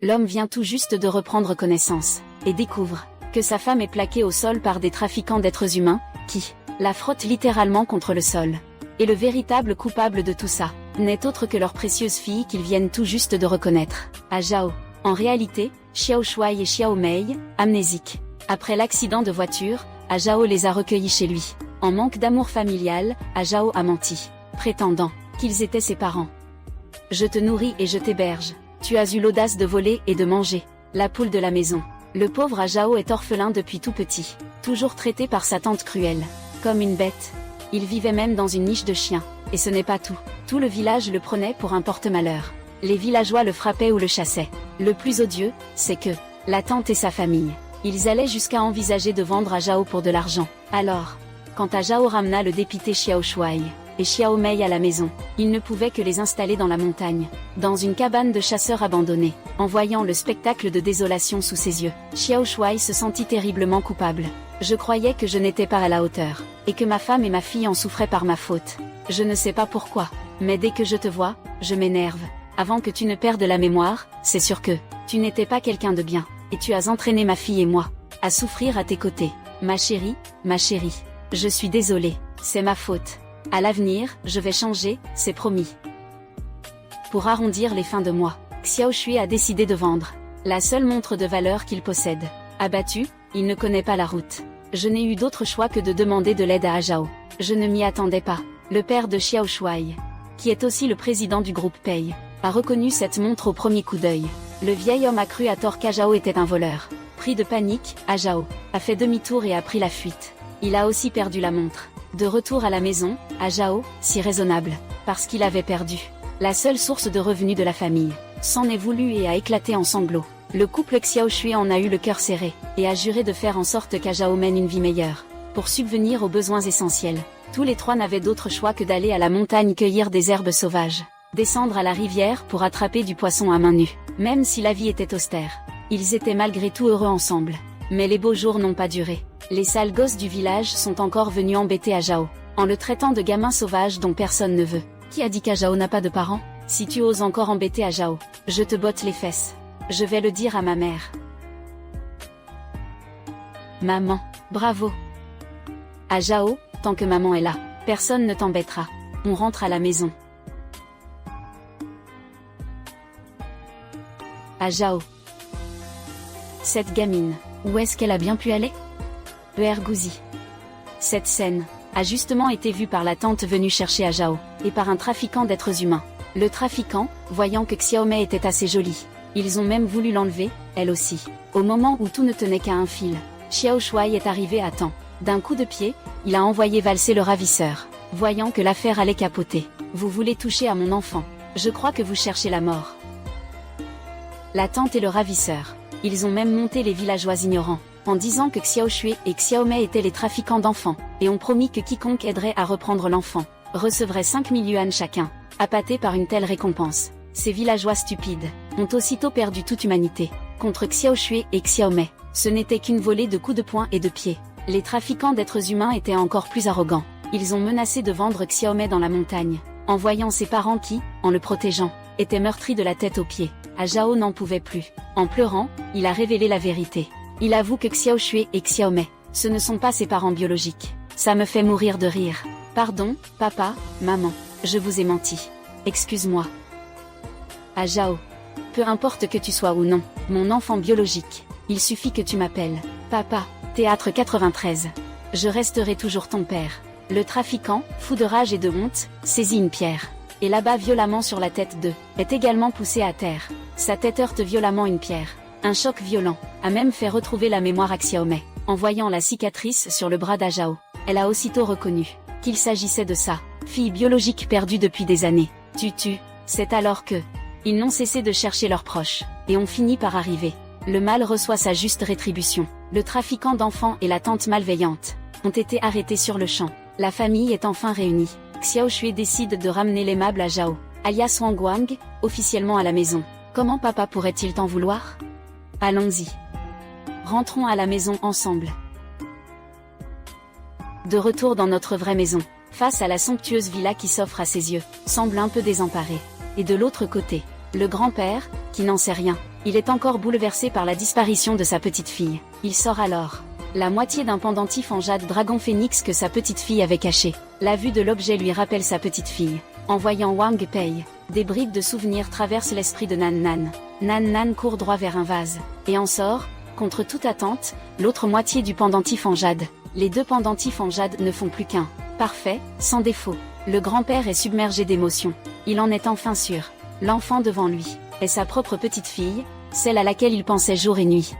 L'homme vient tout juste de reprendre connaissance, et découvre que sa femme est plaquée au sol par des trafiquants d'êtres humains, qui la frottent littéralement contre le sol. Et le véritable coupable de tout ça n'est autre que leur précieuse fille qu'ils viennent tout juste de reconnaître, Ajao. En réalité, Xiao Shuai et Xiao Mei, amnésiques. Après l'accident de voiture, Ajao les a recueillis chez lui. En manque d'amour familial, Ajao a menti, prétendant qu'ils étaient ses parents. Je te nourris et je t'héberge. Tu as eu l'audace de voler et de manger la poule de la maison. Le pauvre Ajao est orphelin depuis tout petit, toujours traité par sa tante cruelle, comme une bête. Il vivait même dans une niche de chien. Et ce n'est pas tout. Tout le village le prenait pour un porte-malheur. Les villageois le frappaient ou le chassaient. Le plus odieux, c'est que la tante et sa famille, ils allaient jusqu'à envisager de vendre Ajao pour de l'argent. Alors, quand Ajao ramena le dépité Xiao Shuai et Xiao Mei à la maison, il ne pouvait que les installer dans la montagne, dans une cabane de chasseurs abandonnée. En voyant le spectacle de désolation sous ses yeux, Xiao Shuai se sentit terriblement coupable. Je croyais que je n'étais pas à la hauteur, et que ma femme et ma fille en souffraient par ma faute. Je ne sais pas pourquoi, mais dès que je te vois, je m'énerve. Avant que tu ne perdes la mémoire, c'est sûr que tu n'étais pas quelqu'un de bien, et tu as entraîné ma fille et moi à souffrir à tes côtés. Ma chérie, je suis désolée, c'est ma faute. À l'avenir, je vais changer, c'est promis. Pour arrondir les fins de mois, Xiao Shui a décidé de vendre la seule montre de valeur qu'il possède. Abattu, il ne connaît pas la route. Je n'ai eu d'autre choix que de demander de l'aide à Ajao. Je ne m'y attendais pas. Le père de Xiao Shuai, qui est aussi le président du groupe Pei, a reconnu cette montre au premier coup d'œil. Le vieil homme a cru à tort qu'Ajao était un voleur. Pris de panique, Ajao a fait demi-tour et a pris la fuite. Il a aussi perdu la montre. De retour à la maison, Ajao, si raisonnable, parce qu'il avait perdu la seule source de revenus de la famille, s'en est voulu et a éclaté en sanglots. Le couple Xiao Shui en a eu le cœur serré, et a juré de faire en sorte qu'Ajao mène une vie meilleure, pour subvenir aux besoins essentiels. Tous les trois n'avaient d'autre choix que d'aller à la montagne cueillir des herbes sauvages, descendre à la rivière pour attraper du poisson à main nue. Même si la vie était austère, ils étaient malgré tout heureux ensemble. Mais les beaux jours n'ont pas duré. Les sales gosses du village sont encore venus embêter Ajao, en le traitant de gamin sauvage dont personne ne veut. Qui a dit qu'Ajao n'a pas de parents? Si tu oses encore embêter Ajao, je te botte les fesses. Je vais le dire à ma mère. Maman, bravo. Ajao, tant que maman est là, personne ne t'embêtera. On rentre à la maison. Ajao. Cette gamine, où est-ce qu'elle a bien pu aller? Ergouzi. Cette scène a justement été vue par la tante venue chercher Ajao, et par un trafiquant d'êtres humains. Le trafiquant, voyant que Xiaomei était assez jolie, ils ont même voulu l'enlever, elle aussi. Au moment où tout ne tenait qu'à un fil, Xiao Shuai est arrivé à temps. D'un coup de pied, il a envoyé valser le ravisseur. Voyant que l'affaire allait capoter. Vous voulez toucher à mon enfant. Je crois que vous cherchez la mort. La tante et le ravisseur. Ils ont même monté les villageois ignorants, en disant que Xiao Shui et Xiaomei étaient les trafiquants d'enfants, et ont promis que quiconque aiderait à reprendre l'enfant recevrait 5000 yuan chacun. Appâtés par une telle récompense, ces villageois stupides ont aussitôt perdu toute humanité. Contre Xiao Shui et Xiaomei, ce n'était qu'une volée de coups de poing et de pied. Les trafiquants d'êtres humains étaient encore plus arrogants. Ils ont menacé de vendre Xiaomei dans la montagne, en voyant ses parents qui, en le protégeant, étaient meurtris de la tête aux pieds. Ajao n'en pouvait plus. En pleurant, il a révélé la vérité. Il avoue que Xiao Shui et Xiaomei, ce ne sont pas ses parents biologiques. Ça me fait mourir de rire. Pardon, papa, maman, je vous ai menti. Excuse-moi. Ajao. Peu importe que tu sois ou non, mon enfant biologique, il suffit que tu m'appelles papa. Théâtre 93. Je resterai toujours ton père. Le trafiquant, fou de rage et de honte, saisit une pierre, et l'abat violemment sur la tête de, est également poussé à terre. Sa tête heurte violemment une pierre. Un choc violent a même fait retrouver la mémoire à Xiaomei. En voyant la cicatrice sur le bras d'Ajao, elle a aussitôt reconnu qu'il s'agissait de sa fille biologique perdue depuis des années. C'est alors que ils n'ont cessé de chercher leurs proches, et ont fini par arriver. Le mal reçoit sa juste rétribution. Le trafiquant d'enfants et la tante malveillante ont été arrêtés sur le champ. La famille est enfin réunie. Xiao Shui décide de ramener l'aimable Ajao, alias Wang Guang, officiellement à la maison. Comment papa pourrait-il t'en vouloir? Allons-y. Rentrons à la maison ensemble. De retour dans notre vraie maison, face à la somptueuse villa qui s'offre à ses yeux, semble un peu désemparé. Et de l'autre côté, le grand-père, qui n'en sait rien, Il est encore bouleversé par la disparition de sa petite fille. Il sort alors la moitié d'un pendentif en jade dragon phénix que sa petite fille avait caché. La vue de l'objet lui rappelle sa petite fille. En voyant Wang Pei, des bribes de souvenirs traversent l'esprit de Nan Nan. Nan Nan court droit vers un vase, et en sort, contre toute attente, l'autre moitié du pendentif en jade. Les deux pendentifs en jade ne font plus qu'un. Parfait, sans défaut. Le grand-père est submergé d'émotion. Il en est enfin sûr. L'enfant devant lui est sa propre petite fille, celle à laquelle il pensait jour et nuit.